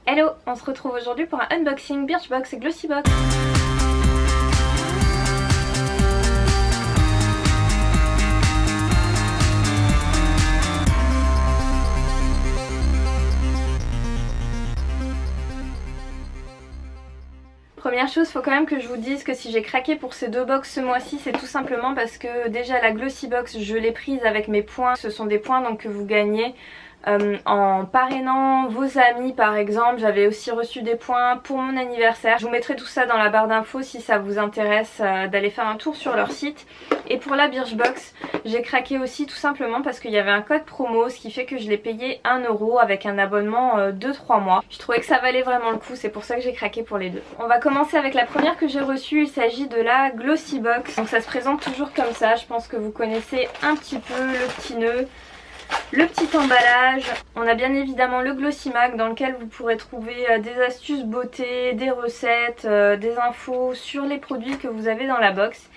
Hello, on se retrouve aujourd'hui pour un unboxing Birchbox et Glossybox. Première chose, faut quand même que je vous dise que si j'ai craqué pour ces deux box ce mois-ci, c'est tout simplement parce que déjà la Glossybox, je l'ai prise avec mes points. Ce sont des points donc que vous gagnez en parrainant vos amis par exemple. J'avais aussi reçu des points pour mon anniversaire. Je vous mettrai tout ça dans la barre d'infos si ça vous intéresse d'aller faire un tour sur leur site. Et pour la Birchbox, j'ai craqué aussi tout simplement parce qu'il y avait un code promo, ce qui fait que je l'ai payé 1 € avec un abonnement de 3 mois. Je trouvais que ça valait vraiment le coup, c'est pour ça que j'ai craqué pour les deux. On va commencer avec la première que j'ai reçue, il s'agit de la Glossybox. Donc ça se présente toujours comme ça, je pense que vous connaissez un petit peu le petit nœud. Le petit emballage, on a bien évidemment le Glossymac dans lequel vous pourrez trouver des astuces beauté, des recettes, des infos sur les produits que vous avez dans la box.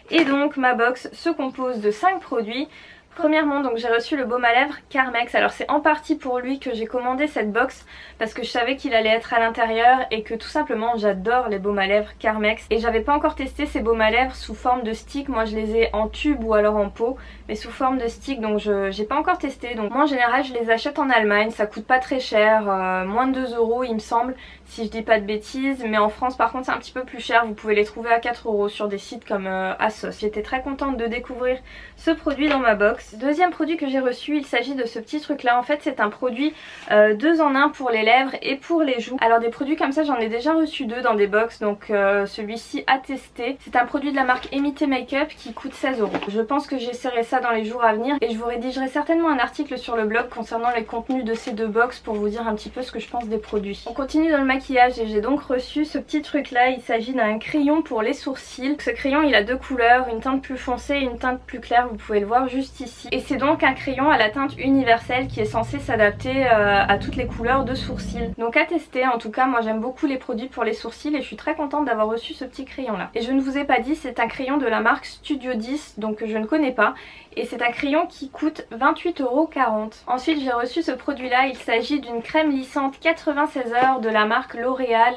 Et donc ma box se compose de 5 produits. Premièrement, donc j'ai reçu le baume à lèvres Carmex. Alors c'est en partie pour lui que j'ai commandé cette box parce que je savais qu'il allait être à l'intérieur et que tout simplement j'adore les baumes à lèvres Carmex. Et j'avais pas encore testé ces baumes à lèvres sous forme de stick. Moi je les ai en tube ou alors en pot, mais sous forme de stick, donc j'ai pas encore testé. Donc moi en général je les achète en Allemagne, ça coûte pas très cher, moins de 2 € il me semble, si je dis pas de bêtises. Mais en France par contre c'est un petit peu plus cher, vous pouvez les trouver à 4 € sur des sites comme Asos. J'étais très contente de découvrir ce produit dans ma box. Deuxième produit que j'ai reçu, il s'agit de ce petit truc là. En fait c'est un produit 2 en 1 pour les lèvres et pour les joues. Alors des produits comme ça j'en ai déjà reçu 2 dans des box, donc celui-ci à tester. C'est un produit de la marque Emité Makeup qui coûte 16 €. Je pense que j'essaierai ça dans les jours à venir et je vous rédigerai certainement un article sur le blog concernant les contenus de ces deux box pour vous dire un petit peu ce que je pense des produits. On continue dans le maquillage et j'ai donc reçu ce petit truc là. Il s'agit d'un crayon pour les sourcils. Ce crayon il a deux couleurs, une teinte plus foncée et une teinte plus claire, vous pouvez le voir juste ici. Et c'est donc un crayon à la teinte universelle qui est censé s'adapter à toutes les couleurs de sourcils. Donc à tester, en tout cas moi j'aime beaucoup les produits pour les sourcils et je suis très contente d'avoir reçu ce petit crayon là. Et je ne vous ai pas dit, c'est un crayon de la marque Studio 10, donc que je ne connais pas. Et c'est un crayon qui coûte 28,40 €. Ensuite j'ai reçu ce produit là, il s'agit d'une crème lissante 96 heures de la marque L'Oréal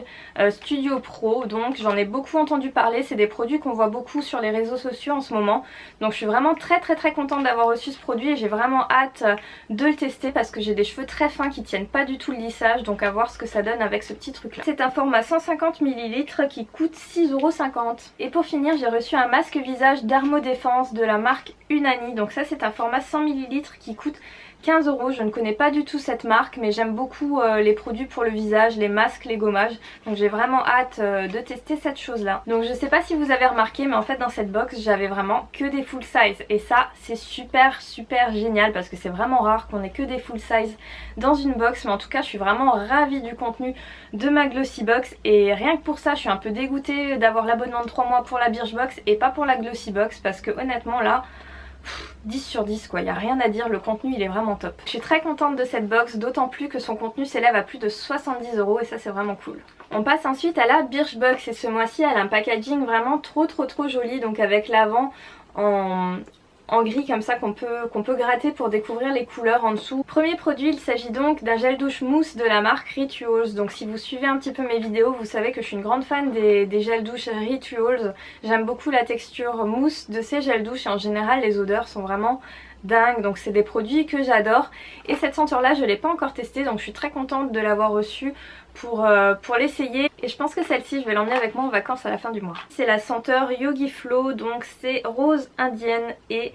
Studio Pro. Donc j'en ai beaucoup entendu parler, c'est des produits qu'on voit beaucoup sur les réseaux sociaux en ce moment. Donc je suis vraiment très contente d'avoir reçu ce produit et j'ai vraiment hâte de le tester parce que j'ai des cheveux très fins qui tiennent pas du tout le lissage. Donc à voir ce que ça donne avec ce petit truc là. C'est un format 150 ml qui coûte 6,50 €. Et pour finir j'ai reçu un masque visage Dermodéfense de la marque Unani. Donc ça c'est un format 100 ml qui coûte 15 €. Je ne connais pas du tout cette marque mais j'aime beaucoup les produits pour le visage, les masques, les gommages. Donc j'ai vraiment hâte de tester cette chose là. Donc je sais pas si vous avez remarqué mais en fait dans cette box j'avais vraiment que des full size. Et ça c'est super génial parce que c'est vraiment rare qu'on ait que des full size dans une box. Mais en tout cas je suis vraiment ravie du contenu de ma Glossybox. Et rien que pour ça je suis un peu dégoûtée d'avoir l'abonnement de 3 mois pour la Birchbox et pas pour la Glossybox. Parce que honnêtement là 10 sur 10 quoi, il n'y a rien à dire, le contenu il est vraiment top. Je suis très contente de cette box, d'autant plus que son contenu s'élève à plus de 70 € et ça c'est vraiment cool. On passe ensuite à la Birchbox et ce mois-ci elle a un packaging vraiment trop joli, donc avec l'avant en gris comme ça qu'on peut gratter pour découvrir les couleurs en dessous. Premier produit, il s'agit donc d'un gel douche mousse de la marque Rituals. Donc si vous suivez un petit peu mes vidéos, vous savez que je suis une grande fan des gels douche Rituals. J'aime beaucoup la texture mousse de ces gels douche et en général les odeurs sont vraiment dingue, donc c'est des produits que j'adore. Et cette senteur là je l'ai pas encore testée, donc je suis très contente de l'avoir reçue pour l'essayer. Et je pense que celle-ci je vais l'emmener avec moi en vacances à la fin du mois. C'est la senteur Yogi Flow, donc c'est rose indienne et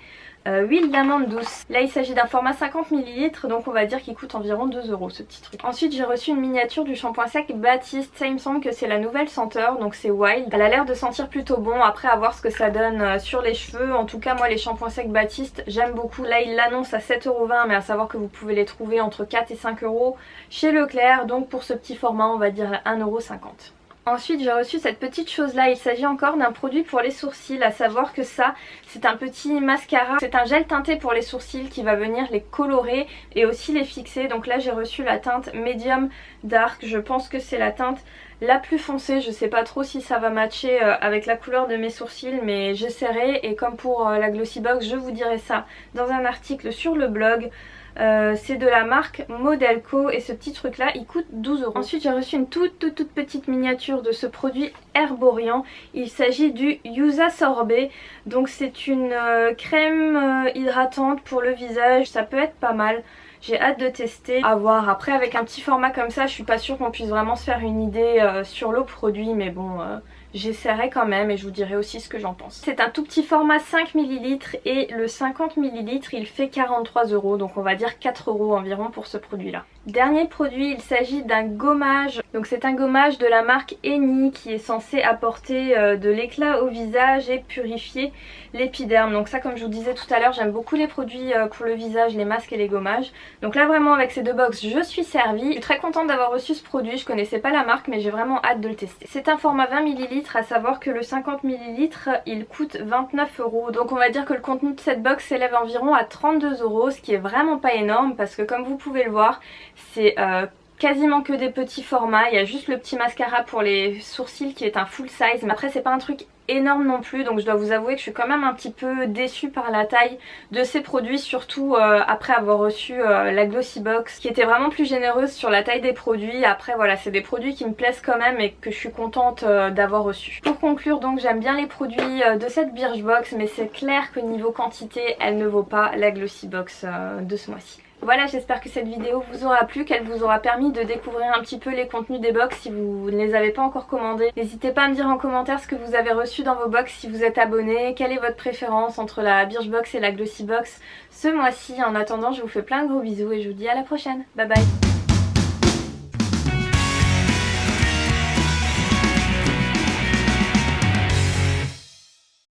huile d'amande douce. Là il s'agit d'un format 50 ml, donc on va dire qu'il coûte environ 2 € ce petit truc. Ensuite j'ai reçu une miniature du shampoing sec Baptiste. Ça il me semble que c'est la nouvelle senteur, donc c'est Wild. Elle a l'air de sentir plutôt bon, après à voir ce que ça donne sur les cheveux. En tout cas moi les shampoings secs Baptiste j'aime beaucoup. Là il l'annonce à 7,20 €, mais à savoir que vous pouvez les trouver entre 4 et 5 € chez Leclerc. Donc pour ce petit format on va dire 1,50 €. Ensuite j'ai reçu cette petite chose là, il s'agit encore d'un produit pour les sourcils, à savoir que ça c'est un petit mascara, c'est un gel teinté pour les sourcils qui va venir les colorer et aussi les fixer. Donc là j'ai reçu la teinte Medium Dark, je pense que c'est la teinte la plus foncée, je sais pas trop si ça va matcher avec la couleur de mes sourcils mais j'essaierai. Et comme pour la Glossybox je vous dirai ça dans un article sur le blog. C'est de la marque Modelco et ce petit truc là il coûte 12 €. Ensuite j'ai reçu une toute petite miniature de ce produit Herborian. Il s'agit du Yuza Sorbet. Donc c'est une crème hydratante pour le visage, ça peut être pas mal. J'ai hâte de tester, à voir. Après avec un petit format comme ça je suis pas sûre qu'on puisse vraiment se faire une idée sur le produit, mais bon j'essaierai quand même et je vous dirai aussi ce que j'en pense. C'est un tout petit format 5 ml et le 50 ml il fait 43 €, donc on va dire 4 € environ pour ce produit là. Dernier produit, il s'agit d'un gommage. Donc c'est un gommage de la marque Eni qui est censé apporter de l'éclat au visage et purifier l'épiderme. Donc ça, comme je vous disais tout à l'heure, j'aime beaucoup les produits pour le visage, les masques et les gommages. Donc là vraiment avec ces deux box je suis servie. Je suis très contente d'avoir reçu ce produit, je connaissais pas la marque mais j'ai vraiment hâte de le tester. C'est un format 20 ml, à savoir que le 50 ml il coûte 29 €. Donc on va dire que le contenu de cette box s'élève environ à 32 €, ce qui est vraiment pas énorme parce que comme vous pouvez le voir, c'est quasiment que des petits formats. Il y a juste le petit mascara pour les sourcils qui est un full size, mais après c'est pas un truc énorme non plus, donc je dois vous avouer que je suis quand même un petit peu déçue par la taille de ces produits, surtout après avoir reçu la Glossy Box qui était vraiment plus généreuse sur la taille des produits. Après voilà, c'est des produits qui me plaisent quand même et que je suis contente d'avoir reçu. Pour conclure, donc j'aime bien les produits de cette Birchbox, mais c'est clair que niveau quantité elle ne vaut pas la Glossy Box de ce mois-ci. Voilà, j'espère que cette vidéo vous aura plu, qu'elle vous aura permis de découvrir un petit peu les contenus des box si vous ne les avez pas encore commandés. N'hésitez pas à me dire en commentaire ce que vous avez reçu dans vos box si vous êtes abonné, quelle est votre préférence entre la Birchbox et la Glossy Box ce mois-ci. En attendant, je vous fais plein de gros bisous et je vous dis à la prochaine. Bye bye.